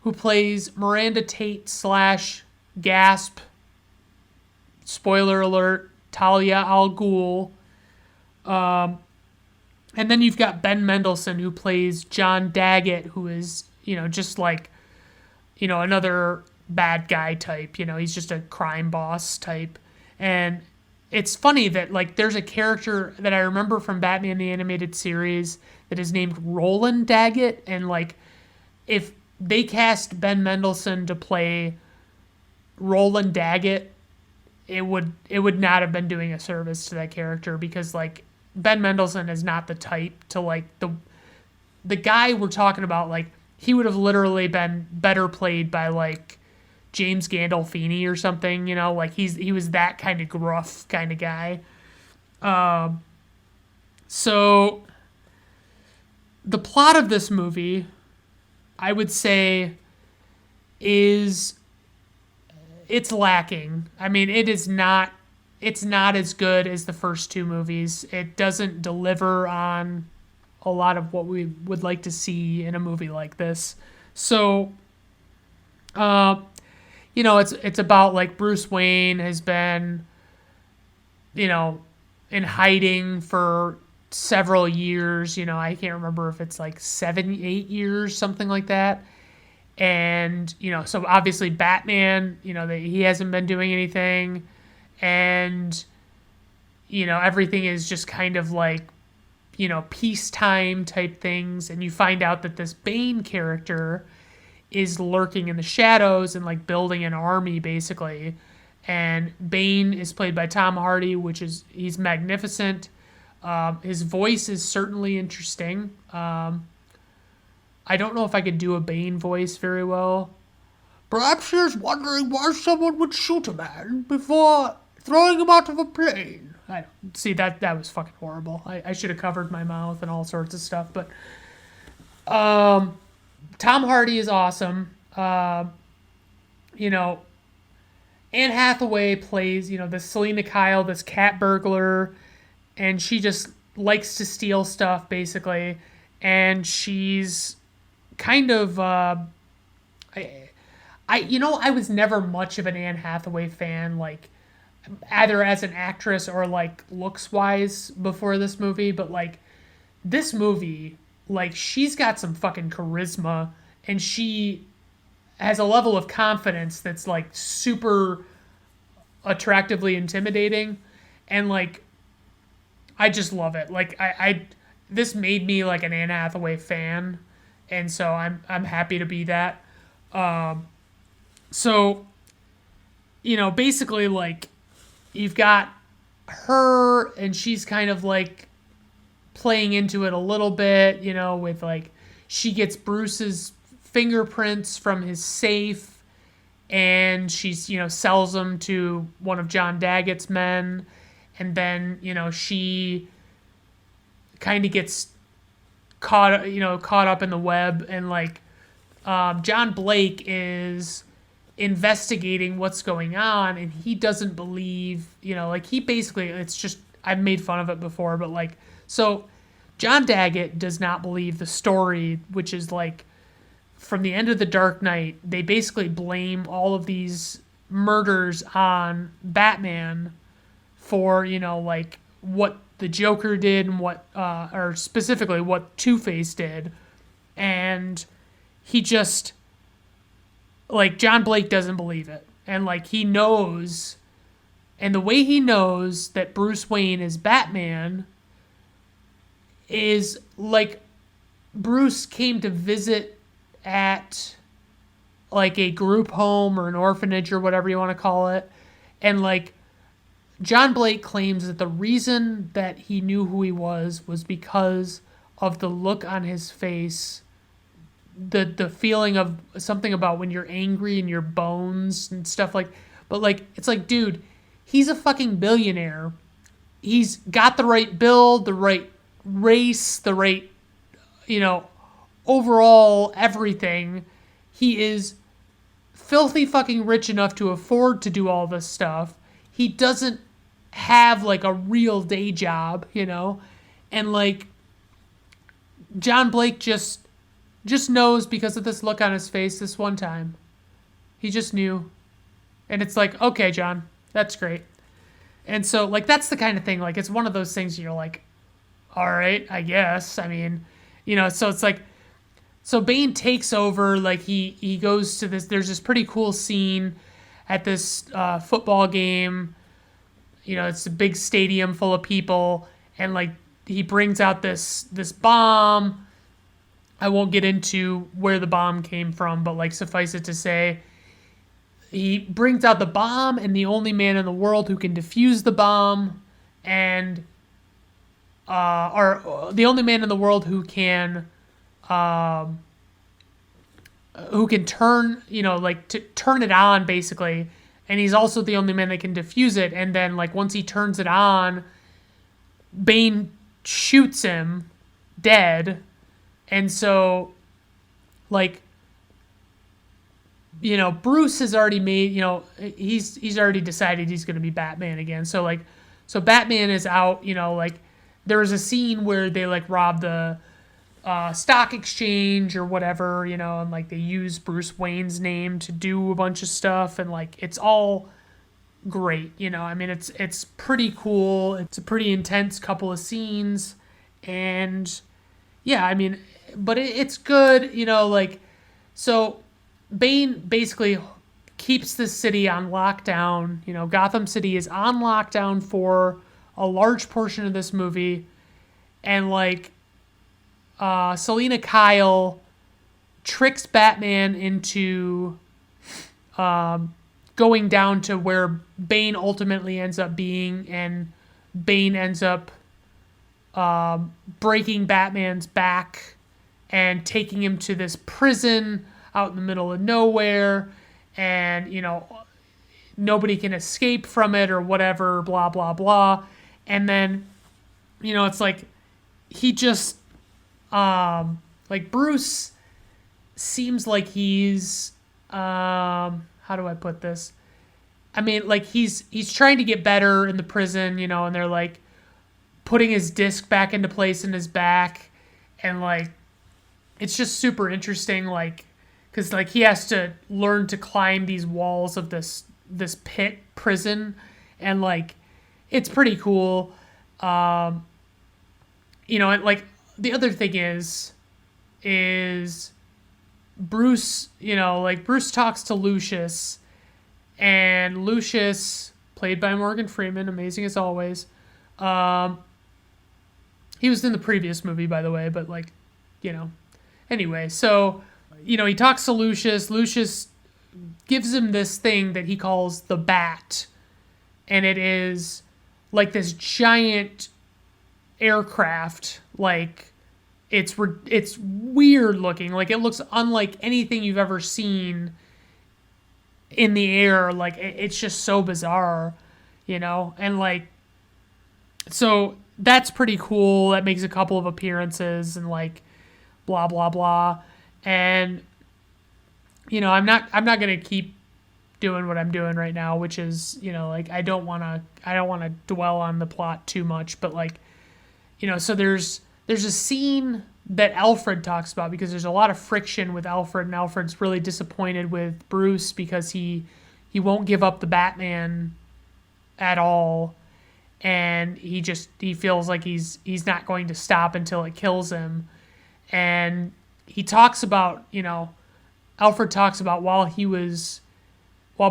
who plays Miranda Tate / gasp, spoiler alert, Talia al Ghul. And then you've got Ben Mendelsohn, who plays John Daggett, who is, just like, another bad guy type. He's just a crime boss type. And it's funny that, like, there's a character that I remember from Batman the Animated Series that is named Roland Daggett. And, like, if they cast Ben Mendelsohn to play Roland Daggett, it would not have been doing a service to that character, because, like, Ben Mendelsohn is not the type to, like, the guy we're talking about. Like, he would have literally been better played by, like, James Gandolfini or something, like he was that kind of gruff kind of guy. So the plot of this movie, I would say, it's lacking. I mean, it's not as good as the first two movies. It doesn't deliver on a lot of what we would like to see in a movie like this. So, it's about, like, Bruce Wayne has been, in hiding for several years. I can't remember if it's like 7, 8 years, something like that. And, so obviously Batman, he hasn't been doing anything. And, everything is just kind of like, peacetime type things. And you find out that this Bane character is lurking in the shadows and, like, building an army, basically. And Bane is played by Tom Hardy, he's magnificent. His voice is certainly interesting. I don't know if I could do a Bane voice very well. Perhaps you're wondering why someone would shoot a man before throwing him out of a plane. I don't see that was fucking horrible. I should have covered my mouth and all sorts of stuff, but Tom Hardy is awesome. Anne Hathaway plays, this Selena Kyle, this cat burglar, and she just likes to steal stuff, basically. And she's kind of, I was never much of an Anne Hathaway fan, like, either as an actress or, like, looks-wise before this movie. But, like, this movie, like, she's got some fucking charisma, and she has a level of confidence that's, like, super attractively intimidating. And, like, I just love it. Like, this made me, like, an Anne Hathaway fan, and so I'm happy to be that. So, basically, like, you've got her, and she's kind of, like, playing into it a little bit, with, like, she gets Bruce's fingerprints from his safe, and she's, sells them to one of John Daggett's men, and then, she kind of gets caught up in the web, and, like, John Blake is investigating what's going on, and he doesn't believe, like, he basically, it's just, I've made fun of it before, but, like, so John Daggett does not believe the story, which is, like, from the end of The Dark Knight, they basically blame all of these murders on Batman for, like, what the Joker did and what, or specifically what Two-Face did. And he just, like, John Blake doesn't believe it. And, like, he knows, and the way he knows that Bruce Wayne is Batman is, like, Bruce came to visit at, like, a group home or an orphanage or whatever you want to call it. And, like, John Blake claims that the reason that he knew who he was because of the look on his face, the feeling of something about when you're angry in your bones and stuff, like, but, like, it's like, dude, he's a fucking billionaire. He's got the right build, the right race, the right, overall everything. He is filthy fucking rich enough to afford to do all this stuff. He doesn't have like a real day job, and like John Blake just knows because of this look on his face this one time. He just knew. And it's like, okay, John, that's great. And so like that's the kind of thing, like it's one of those things you're like, all right, I guess. I mean, so it's like, so Bane takes over, like he goes to this, there's this pretty cool scene at this football game. It's a big stadium full of people, and like he brings out this bomb. I won't get into where the bomb came from, but like suffice it to say, he brings out the bomb and the only man in the world who can defuse the bomb, and or the only man in the world who can turn, to turn it on basically. And he's also the only man that can defuse it. And then like once he turns it on, Bane shoots him dead. And so like, Bruce has already made, he's already decided he's going to be Batman again. So Batman is out, like there was a scene where they like rob the stock exchange or whatever, and like they use Bruce Wayne's name to do a bunch of stuff, and like it's all great, I mean it's pretty cool. It's a pretty intense couple of scenes, and yeah, I mean, but it's good, like, so Bane basically keeps this city on lockdown. Gotham City is on lockdown for a large portion of this movie, and like Selina Kyle tricks Batman into going down to where Bane ultimately ends up being, and Bane ends up breaking Batman's back and taking him to this prison out in the middle of nowhere, and nobody can escape from it or whatever, blah blah blah. And then it's like he just like Bruce seems like he's how do I put this? I mean, like he's trying to get better in the prison, and they're like putting his disc back into place in his back, and like it's just super interesting, like because like he has to learn to climb these walls of this pit prison, and like it's pretty cool. And like the other thing is Bruce, like Bruce talks to Lucius, and Lucius, played by Morgan Freeman, amazing as always. He was in the previous movie, by the way, but like, anyway, so, he talks to Lucius. Lucius gives him this thing that he calls the Bat, and it is like this giant aircraft, like it's weird looking, like it looks unlike anything you've ever seen in the air, like it's just so bizarre, and like so that's pretty cool. That makes a couple of appearances and like blah blah blah, and I'm not gonna keep doing what I'm doing right now, which is like I don't want to dwell on the plot too much, but like so there's a scene that Alfred talks about, because there's a lot of friction with Alfred, and Alfred's really disappointed with Bruce because he won't give up the Batman at all, and he feels like he's not going to stop until it kills him. And he talks about, Alfred talks about while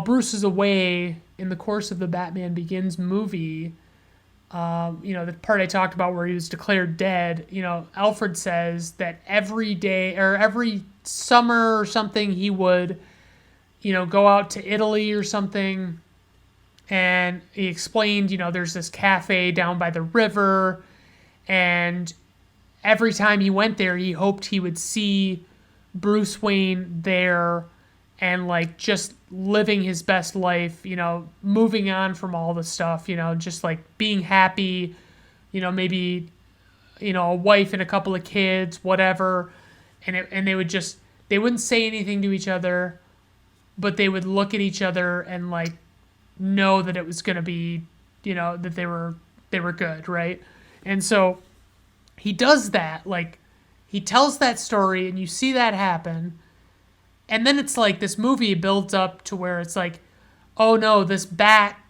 Bruce is away in the course of the Batman Begins movie, the part I talked about where he was declared dead, Alfred says that every day or every summer or something he would, go out to Italy or something. And he explained, there's this cafe down by the river, and every time he went there, he hoped he would see Bruce Wayne there and like just living his best life, moving on from all the stuff, just like being happy, maybe, a wife and a couple of kids, whatever. And they wouldn't say anything to each other. but they would look at each other and like know that it was going to be, that they were good, right? And so he does that, like he tells that story and you see that happen. And then it's like this movie builds up to where it's like, oh no, this bat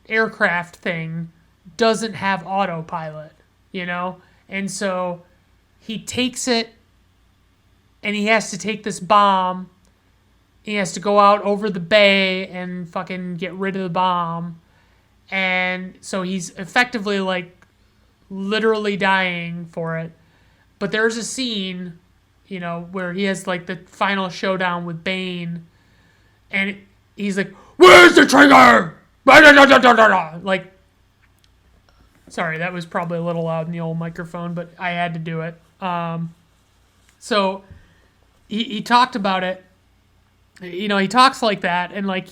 aircraft thing doesn't have autopilot, And so he takes it and he has to take this bomb. He has to go out over the bay and fucking get rid of the bomb. And so he's effectively like literally dying for it. But there's a scene, where he has like the final showdown with Bane. And he's like, "Where's the trigger?" Like, sorry, that was probably a little loud in the old microphone, but I had to do it. So he talked about it. He talks like that, and like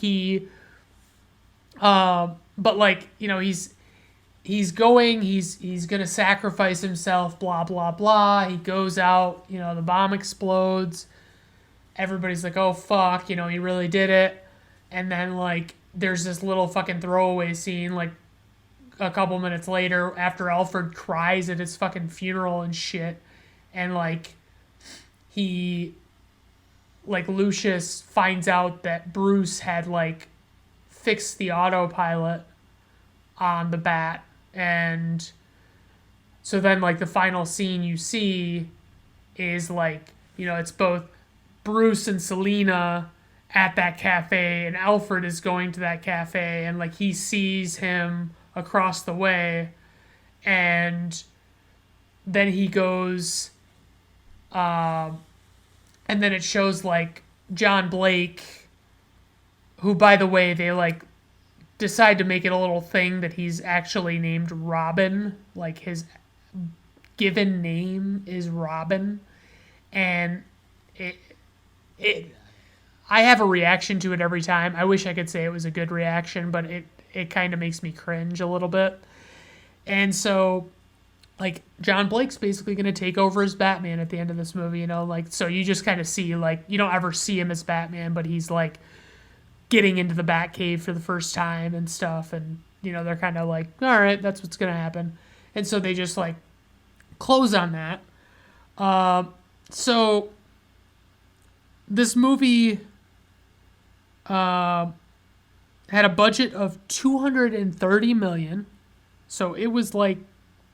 but like, he's gonna sacrifice himself, blah blah blah. He goes out, the bomb explodes. Everybody's like, oh fuck, he really did it. And then like there's this little fucking throwaway scene like a couple minutes later after Alfred cries at his fucking funeral and shit, and like Lucius finds out that Bruce had like fixed the autopilot on the bat. And so then like the final scene you see is like, it's both Bruce and Selena at that cafe, and Alfred is going to that cafe, and like he sees him across the way, and then he goes and then it shows like John Blake, who, by the way, they like decide to make it a little thing that he's actually named Robin. Like his given name is Robin. And I have a reaction to it every time. I wish I could say it was a good reaction, but it kind of makes me cringe a little bit. And so like John Blake's basically going to take over as Batman at the end of this movie, like, so you just kind of see like, you don't ever see him as Batman, but he's like getting into the Batcave for the first time and stuff. And, they're kind of like, all right, that's what's going to happen. And so they just like close on that. So this movie had a budget of $230 million. So it was like,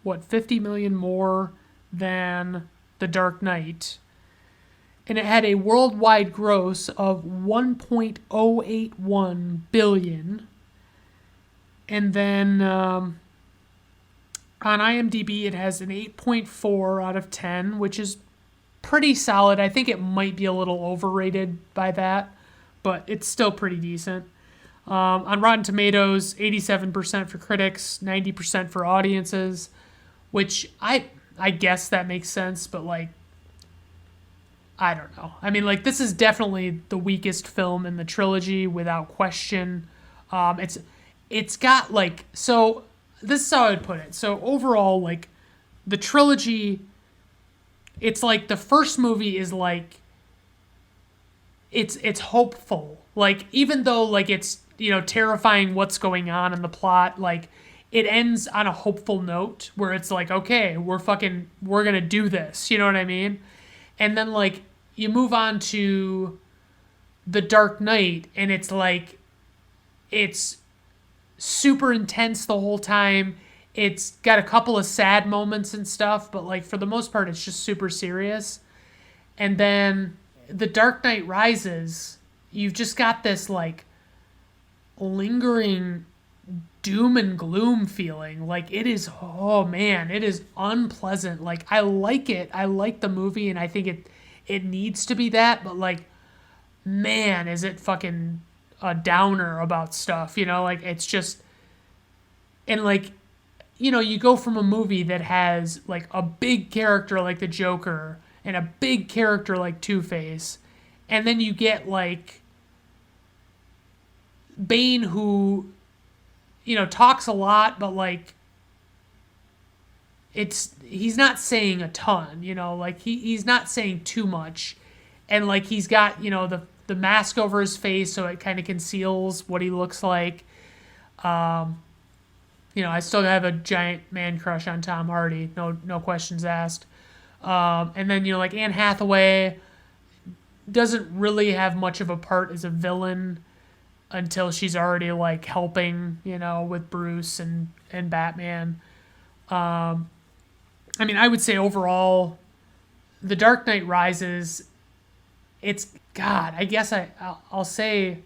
what, $50 million more than The Dark Knight. And it had a worldwide gross of $1.081 billion. And then on IMDb, it has an 8.4 out of 10, which is pretty solid. I think it might be a little overrated by that, but it's still pretty decent. On Rotten Tomatoes, 87% for critics, 90% for audiences, which I guess that makes sense, but like, I don't know. I mean, like, this is definitely the weakest film in the trilogy without question. It's got like, so this is how I'd put it. So overall, like, the trilogy, it's like the first movie is like, it's hopeful. Like, even though like it's, terrifying what's going on in the plot, like, it ends on a hopeful note where it's like, okay, we're gonna do this. You know what I mean? And then like you move on to The Dark Knight, and it's like, it's super intense the whole time. It's got a couple of sad moments and stuff, but like for the most part, it's just super serious. And then The Dark Knight Rises, you've just got this like lingering doom and gloom feeling. Like, it is, oh man, it is unpleasant. Like, I like it. I like the movie, and I think it needs to be that, but like, man, is it fucking a downer about stuff, like, it's just, and like, you go from a movie that has like a big character like the Joker and a big character like Two-Face, and then you get like Bane, who talks a lot, but like he's not saying a ton, like he's not saying too much. And like he's got, the mask over his face so it kind of conceals what he looks like. I still have a giant man crush on Tom Hardy. No questions asked. And then, like Anne Hathaway doesn't really have much of a part as a villain until she's already like helping, with Bruce and Batman. I would say overall, The Dark Knight Rises, I guess I'll say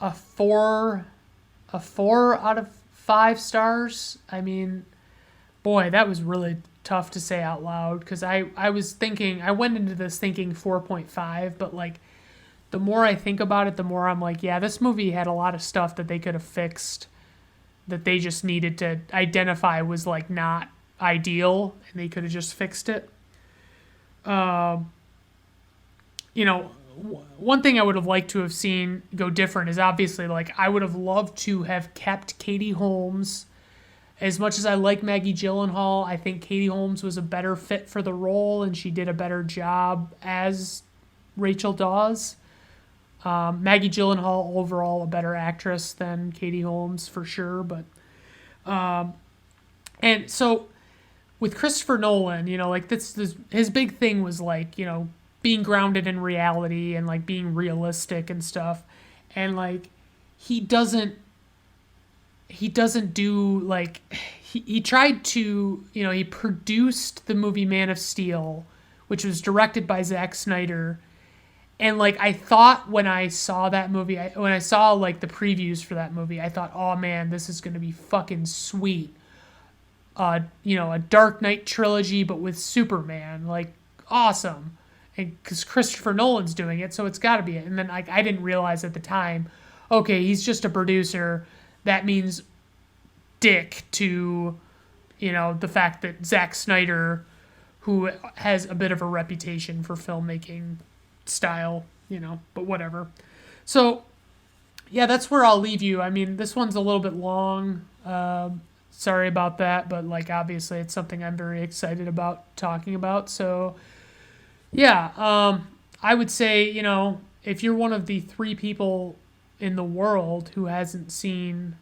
a 4 out of 5 stars. Boy, that was really tough to say out loud, because I went into this thinking 4.5, but like the more I think about it, the more I'm like, yeah, this movie had a lot of stuff that they could have fixed, that they just needed to identify was like not ideal, and they could have just fixed it. One thing I would have liked to have seen go different is obviously, like, I would have loved to have kept Katie Holmes. As much as I like Maggie Gyllenhaal, I think Katie Holmes was a better fit for the role, and she did a better job as Rachel Dawes. Maggie Gyllenhaal, overall, a better actress than Katie Holmes, for sure. But, and so with Christopher Nolan, like this, his big thing was like, being grounded in reality and like being realistic and stuff. And like, he doesn't do like, he tried to, he produced the movie Man of Steel, which was directed by Zack Snyder. And like, I thought when I saw that movie, when I saw like the previews for that movie, I thought, oh man, this is going to be fucking sweet. A Dark Knight Trilogy, but with Superman, like awesome. And because Christopher Nolan's doing it, so it's got to be it. And then I didn't realize at the time, okay, he's just a producer. That means dick to, the fact that Zack Snyder, who has a bit of a reputation for filmmaking style, but whatever. So, yeah, that's where I'll leave you. This one's a little bit long. Sorry about that, but like obviously it's something I'm very excited about talking about. So, yeah, I would say, if you're one of the 3 people in the world who hasn't seen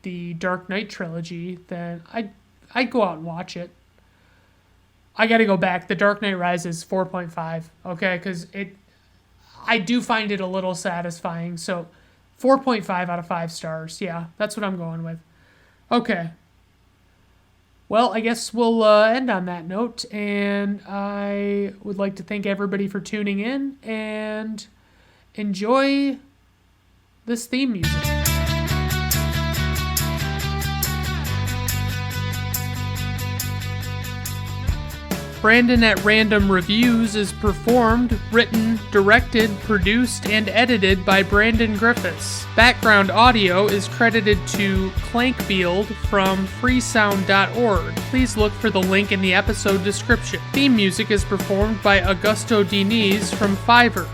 the Dark Knight Trilogy, then I'd go out and watch it. I got to go back. The Dark Knight Rises 4.5, okay? Because I do find it a little satisfying. So 4.5 out of 5 stars. Yeah, that's what I'm going with. Okay. Well, I guess we'll end on that note, and I would like to thank everybody for tuning in, and enjoy this theme music. Brandon at Random Reviews is performed, written, directed, produced, and edited by Brandon Griffiths. Background audio is credited to Clankfield from freesound.org. Please look for the link in the episode description. Theme music is performed by Augusto Diniz from Fiverr.